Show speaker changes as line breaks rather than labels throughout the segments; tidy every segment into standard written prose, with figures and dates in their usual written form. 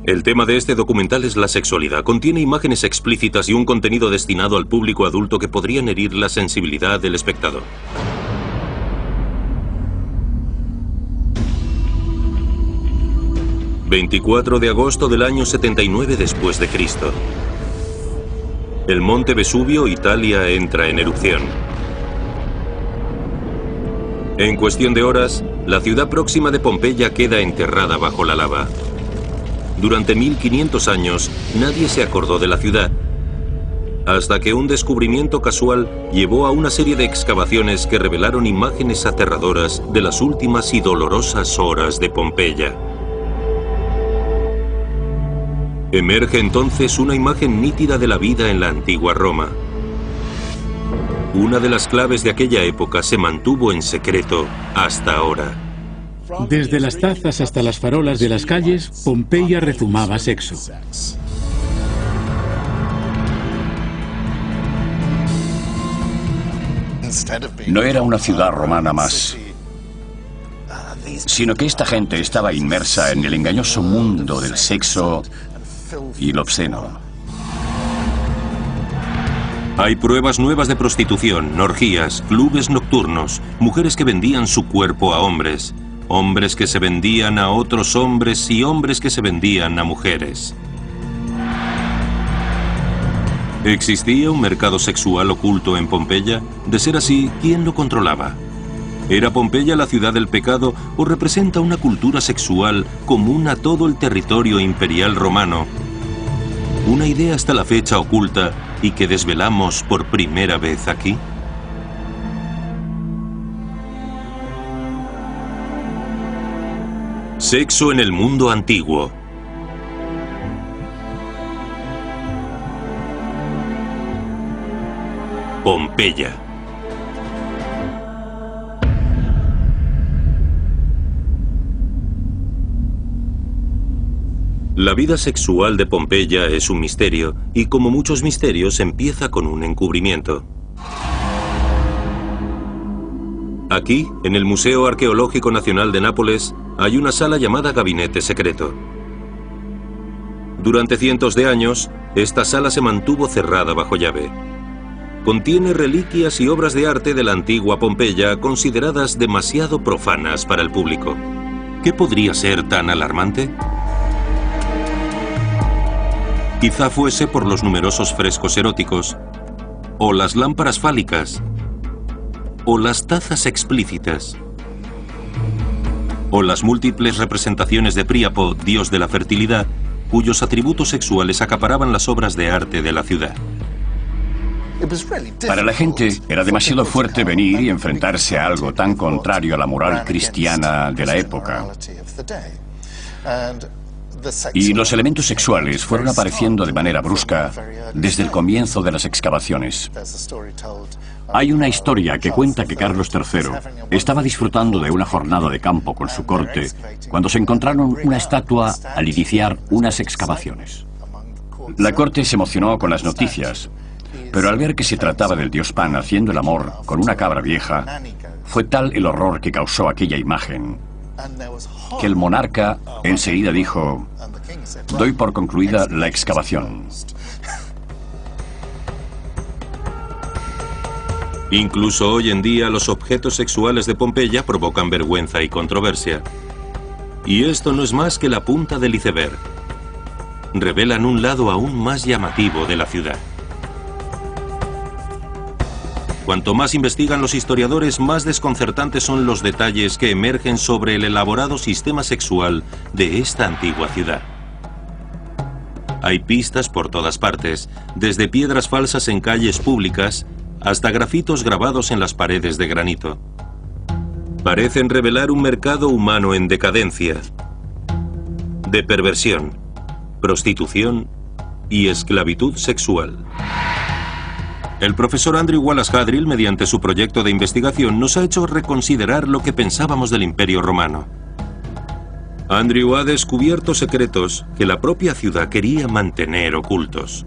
El tema de este documental es la sexualidad. Contiene imágenes explícitas y un contenido destinado al público adulto que podrían herir la sensibilidad del espectador. ...24 de agosto del año 79 después de Cristo. El monte Vesubio, Italia, entra en erupción. En cuestión de horas, la ciudad próxima de Pompeya queda enterrada bajo la lava. Durante 1500 años, nadie se acordó de la ciudad, hasta que un descubrimiento casual llevó a una serie de excavaciones que revelaron imágenes aterradoras de las últimas y dolorosas horas de Pompeya. Emerge entonces una imagen nítida de la vida en la antigua Roma. Una de las claves de aquella época se mantuvo en secreto hasta ahora.
Desde las tazas hasta las farolas de las calles, Pompeya rezumaba sexo.
No era una ciudad romana más, sino que esta gente estaba inmersa en el engañoso mundo del sexo y lo obsceno.
Hay pruebas nuevas de prostitución, orgías, clubes nocturnos, mujeres que vendían su cuerpo a hombres, hombres que se vendían a otros hombres y hombres que se vendían a mujeres. ¿Existía un mercado sexual oculto en Pompeya? De ser así, ¿quién lo controlaba? ¿Era Pompeya la ciudad del pecado o representa una cultura sexual común a todo el territorio imperial romano? Una idea hasta la fecha oculta y que desvelamos por primera vez aquí. Sexo en el mundo antiguo. Pompeya. La vida sexual de Pompeya es un misterio, y como muchos misterios empieza con un encubrimiento. Aquí, en el Museo Arqueológico Nacional de Nápoles, hay una sala llamada Gabinete Secreto. Durante cientos de años, esta sala se mantuvo cerrada bajo llave. Contiene reliquias y obras de arte de la antigua Pompeya consideradas demasiado profanas para el público. ¿Qué podría ser tan alarmante? Quizá fuese por los numerosos frescos eróticos, o las lámparas fálicas, o las tazas explícitas, o las múltiples representaciones de Príapo, dios de la fertilidad, cuyos atributos sexuales acaparaban las obras de arte de la ciudad.
Para la gente era demasiado fuerte venir y enfrentarse a algo tan contrario a la moral cristiana de la época. Y los elementos sexuales fueron apareciendo de manera brusca desde el comienzo de las excavaciones. Hay una historia que cuenta que Carlos III estaba disfrutando de una jornada de campo con su corte cuando se encontraron una estatua al iniciar unas excavaciones. La corte se emocionó con las noticias, pero al ver que se trataba del dios Pan haciendo el amor con una cabra vieja, fue tal el horror que causó aquella imagen que el monarca enseguida dijo: doy por concluida la excavación.
Incluso hoy en día los objetos sexuales de Pompeya provocan vergüenza y controversia. Y esto no es más que la punta del iceberg. Revelan un lado aún más llamativo de la ciudad. Cuanto más investigan los historiadores, más desconcertantes son los detalles que emergen sobre el elaborado sistema sexual de esta antigua ciudad. Hay pistas por todas partes, desde piedras falsas en calles públicas hasta grafitos grabados en las paredes de granito. Parecen revelar un mercado humano en decadencia, de perversión, prostitución y esclavitud sexual. El profesor Andrew Wallace Hadrill, mediante su proyecto de investigación, nos ha hecho reconsiderar lo que pensábamos del Imperio Romano. Andrew ha descubierto secretos que la propia ciudad quería mantener ocultos.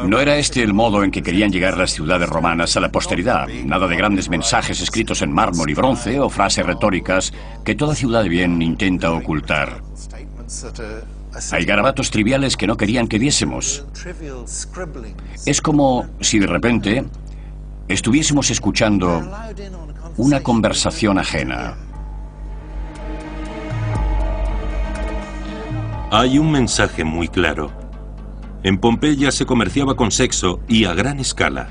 No era este el modo en que querían llegar las ciudades romanas a la posteridad. Nada de grandes mensajes escritos en mármol y bronce o frases retóricas que toda ciudad de bien intenta ocultar. Hay garabatos triviales que no querían que viésemos. Es como si de repente estuviésemos escuchando una conversación ajena.
Hay un mensaje muy claro. En Pompeya se comerciaba con sexo y a gran escala.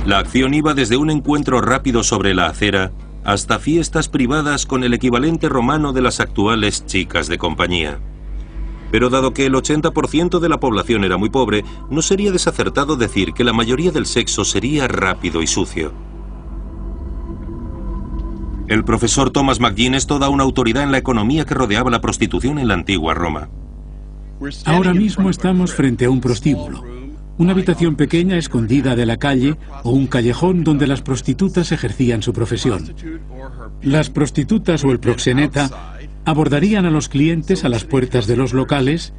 La acción iba desde un encuentro rápido sobre la acera hasta fiestas privadas con el equivalente romano de las actuales chicas de compañía. Pero dado que el 80% de la población era muy pobre, no sería desacertado decir que la mayoría del sexo sería rápido y sucio. El profesor Thomas McGinn es toda una autoridad en la economía que rodeaba la prostitución en la antigua Roma.
Ahora mismo estamos frente a un prostíbulo, una habitación pequeña escondida de la calle o un callejón donde las prostitutas ejercían su profesión. Las prostitutas o el proxeneta abordarían a los clientes a las puertas de los locales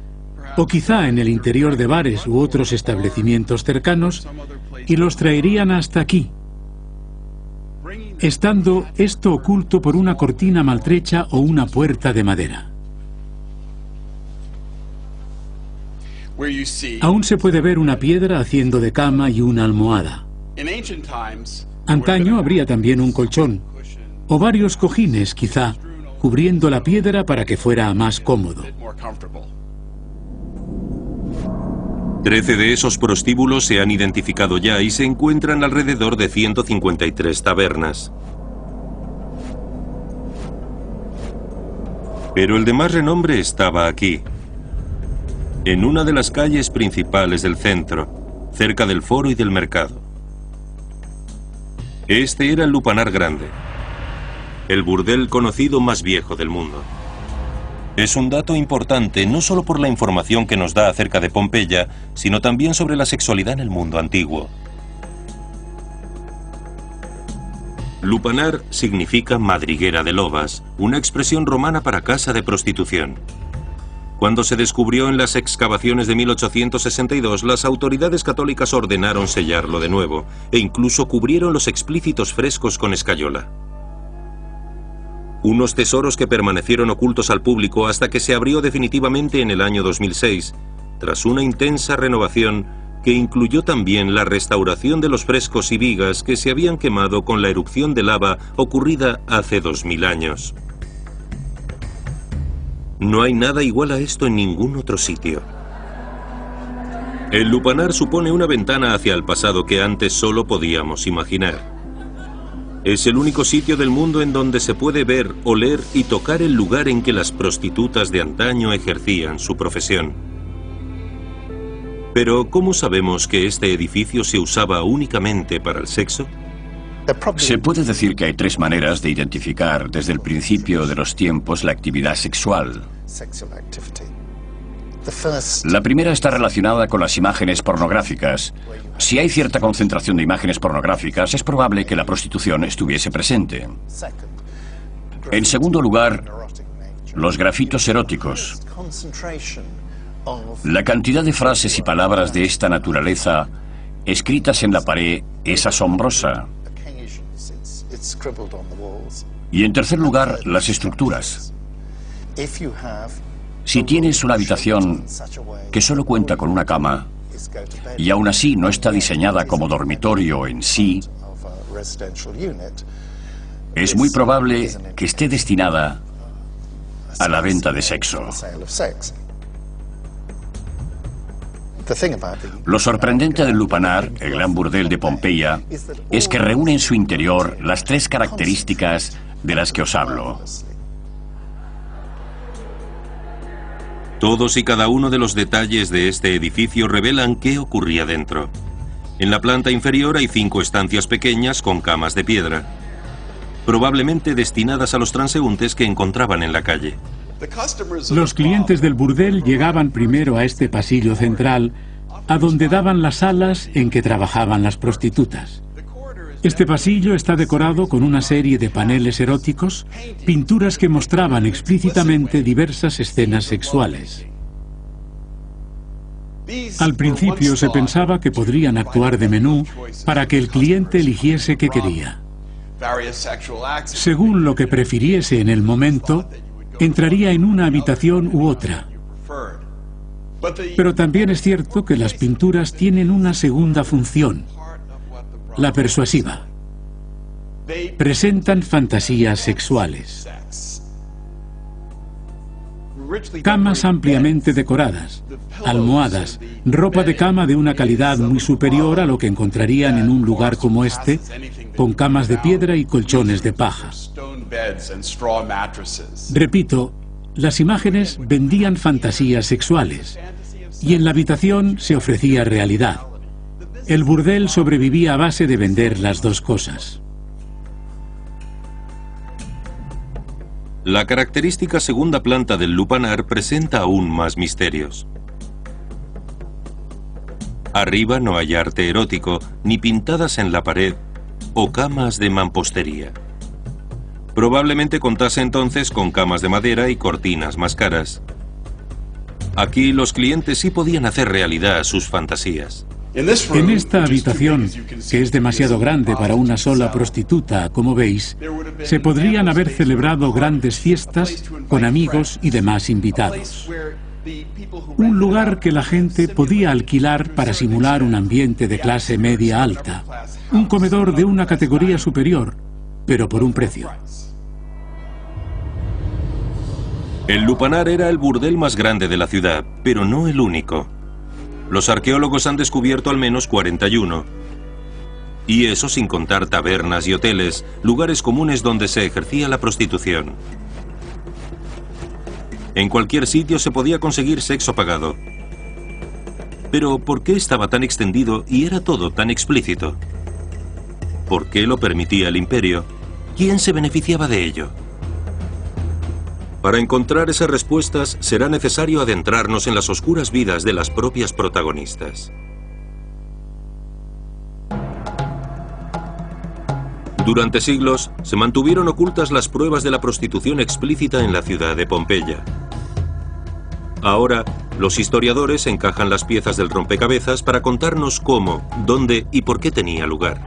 o quizá en el interior de bares u otros establecimientos cercanos y los traerían hasta aquí, estando esto oculto por una cortina maltrecha o una puerta de madera. Aún se puede ver una piedra haciendo de cama y una almohada. Antaño habría también un colchón, o varios cojines quizá, cubriendo la piedra para que fuera más cómodo.
13 de esos prostíbulos se han identificado ya y se encuentran alrededor de 153 tabernas. Pero el de más renombre estaba aquí, en una de las calles principales del centro, cerca del foro y del mercado. Este era el Lupanar Grande, el burdel conocido más viejo del mundo. Es un dato importante no solo por la información que nos da acerca de Pompeya, sino también sobre la sexualidad en el mundo antiguo. Lupanar significa madriguera de lobas, una expresión romana para casa de prostitución. Cuando se descubrió en las excavaciones de 1862, las autoridades católicas ordenaron sellarlo de nuevo, e incluso cubrieron los explícitos frescos con escayola. Unos tesoros que permanecieron ocultos al público hasta que se abrió definitivamente en el año 2006, tras una intensa renovación que incluyó también la restauración de los frescos y vigas que se habían quemado con la erupción de lava ocurrida hace 2000 años. No hay nada igual a esto en ningún otro sitio. El Lupanar supone una ventana hacia el pasado que antes solo podíamos imaginar. Es el único sitio del mundo en donde se puede ver, oler y tocar el lugar en que las prostitutas de antaño ejercían su profesión. Pero, ¿cómo sabemos que este edificio se usaba únicamente para el sexo?
Se puede decir que hay tres maneras de identificar desde el principio de los tiempos la actividad sexual. La primera está relacionada con las imágenes pornográficas. Si hay cierta concentración de imágenes pornográficas, es probable que la prostitución estuviese presente. En segundo lugar, los grafitos eróticos. La cantidad de frases y palabras de esta naturaleza escritas en la pared es asombrosa. Y en tercer lugar, las estructuras. Si tienes una habitación que solo cuenta con una cama y aún así no está diseñada como dormitorio en sí, es muy probable que esté destinada a la venta de sexo. Lo sorprendente del Lupanar, el gran burdel de Pompeya, es que reúne en su interior las tres características de las que os hablo.
Todos y cada uno de los detalles de este edificio revelan qué ocurría dentro. En la planta inferior hay 5 estancias pequeñas con camas de piedra, probablemente destinadas a los transeúntes que encontraban en la calle.
Los clientes del burdel llegaban primero a este pasillo central, a donde daban las salas en que trabajaban las prostitutas. Este pasillo está decorado con una serie de paneles eróticos, pinturas que mostraban explícitamente diversas escenas sexuales. Al principio se pensaba que podrían actuar de menú para que el cliente eligiese qué quería. Según lo que prefiriese en el momento, entraría en una habitación u otra. Pero también es cierto que las pinturas tienen una segunda función, la persuasiva. Presentan fantasías sexuales. Camas ampliamente decoradas, almohadas, ropa de cama de una calidad muy superior a lo que encontrarían en un lugar como este, con camas de piedra y colchones de paja. Repito, las imágenes vendían fantasías sexuales y en la habitación se ofrecía realidad. El burdel sobrevivía a base de vender las dos cosas.
La característica segunda planta del lupanar presenta aún más misterios. Arriba no hay arte erótico, ni pintadas en la pared o camas de mampostería. Probablemente contase entonces con camas de madera y cortinas más caras. Aquí los clientes sí podían hacer realidad sus fantasías.
En esta habitación, que es demasiado grande para una sola prostituta, como veis, se podrían haber celebrado grandes fiestas con amigos y demás invitados. Un lugar que la gente podía alquilar para simular un ambiente de clase media alta. Un comedor de una categoría superior, pero por un precio.
El lupanar era el burdel más grande de la ciudad, pero no el único. Los arqueólogos han descubierto al menos 41. Y eso sin contar tabernas y hoteles, lugares comunes donde se ejercía la prostitución. En cualquier sitio se podía conseguir sexo pagado. Pero ¿por qué estaba tan extendido y era todo tan explícito? ¿Por qué lo permitía el imperio? ¿Quién se beneficiaba de ello? Para encontrar esas respuestas será necesario adentrarnos en las oscuras vidas de las propias protagonistas. Durante siglos se mantuvieron ocultas las pruebas de la prostitución explícita en la ciudad de Pompeya. Ahora, los historiadores encajan las piezas del rompecabezas para contarnos cómo, dónde y por qué tenía lugar.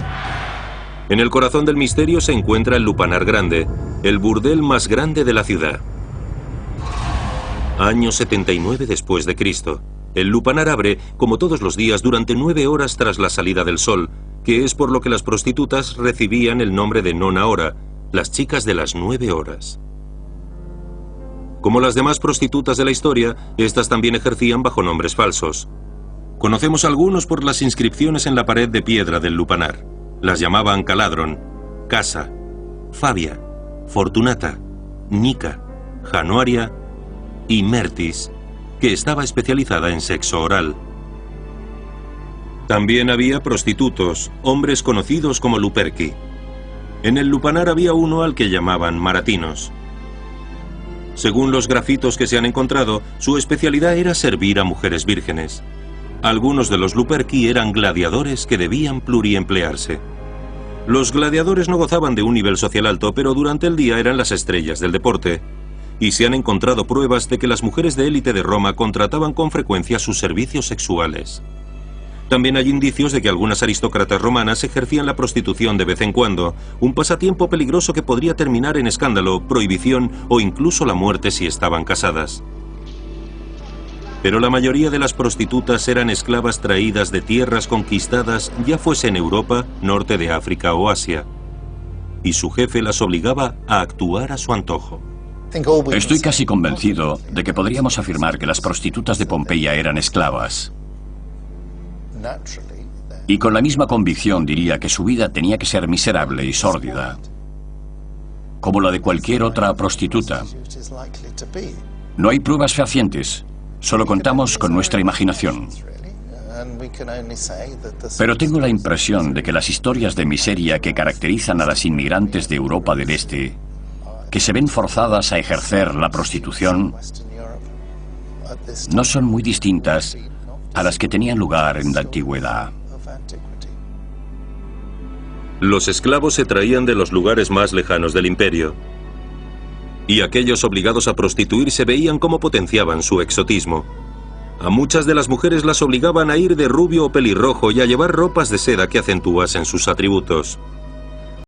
En el corazón del misterio se encuentra el lupanar grande, el burdel más grande de la ciudad. Año 79 después de Cristo. El lupanar abre, como todos los días, durante 9 horas tras la salida del sol, que es por lo que las prostitutas recibían el nombre de nona hora, las chicas de las 9 horas. Como las demás prostitutas de la historia, estas también ejercían bajo nombres falsos. Conocemos algunos por las inscripciones en la pared de piedra del lupanar. Las llamaban Caladron, Casa, Fabia, Fortunata, Nica, Januaria y Mertis, que estaba especializada en sexo oral. También había prostitutos, hombres conocidos como luperci. En el lupanar había uno al que llamaban maratinos. Según los grafitos que se han encontrado, su especialidad era servir a mujeres vírgenes. Algunos de los luperci eran gladiadores que debían pluriemplearse. Los gladiadores no gozaban de un nivel social alto, pero durante el día eran las estrellas del deporte. Y se han encontrado pruebas de que las mujeres de élite de Roma contrataban con frecuencia sus servicios sexuales. También hay indicios de que algunas aristócratas romanas ejercían la prostitución de vez en cuando, un pasatiempo peligroso que podría terminar en escándalo, prohibición o incluso la muerte si estaban casadas. Pero la mayoría de las prostitutas eran esclavas traídas de tierras conquistadas, ya fuese en Europa, norte de África o Asia. Y su jefe las obligaba a actuar a su antojo.
Estoy casi convencido de que podríamos afirmar que las prostitutas de Pompeya eran esclavas. Y con la misma convicción diría que su vida tenía que ser miserable y sórdida, como la de cualquier otra prostituta. No hay pruebas fehacientes, solo contamos con nuestra imaginación. Pero tengo la impresión de que las historias de miseria que caracterizan a las inmigrantes de Europa del Este, que se ven forzadas a ejercer la prostitución, no son muy distintas a las que tenían lugar en la antigüedad.
Los esclavos se traían de los lugares más lejanos del imperio, y aquellos obligados a prostituirse veían cómo potenciaban su exotismo. A muchas de las mujeres las obligaban a ir de rubio o pelirrojo y a llevar ropas de seda que acentuasen sus atributos.